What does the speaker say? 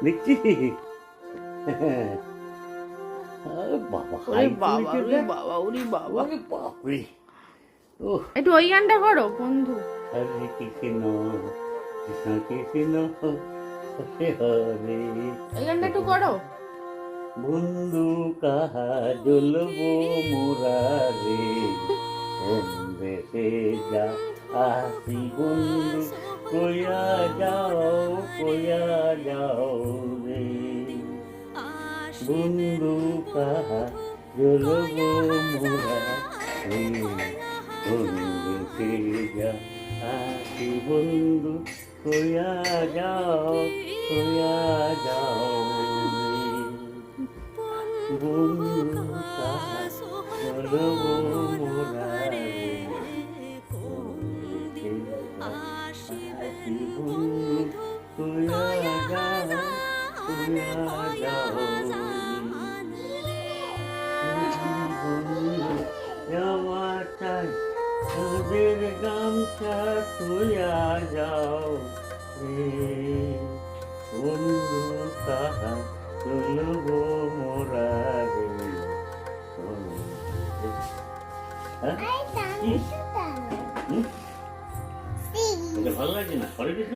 দেখছি একটু ওই গানটা করো বন্ধু। হরে কৃষ্ণ কৃষ্ণ কৃষ্ণ হরে হরে। এই গানটা একটু করো। বন্ধু কাহা জ্বলবো মোরা রে, কোন দেশে যা আসি বন্ধু, কইয়া যাও রে। বন্ধু কাহা জ্বলবো মোরা রে, কোন দেশে যা আসি বন্ধু, কইয়া যাও রে। বন্ধু কাহা জ্বলবো মোরা রে, কোন দেশে যা আসি বন্ধু, কইয়া যাও রে। বন্ধু যাওয়া চাই তোদের গামছা তুইয়া যাও রে, বন্ধু কাহা চলবো মোরা রে। ভালো লাগছে না?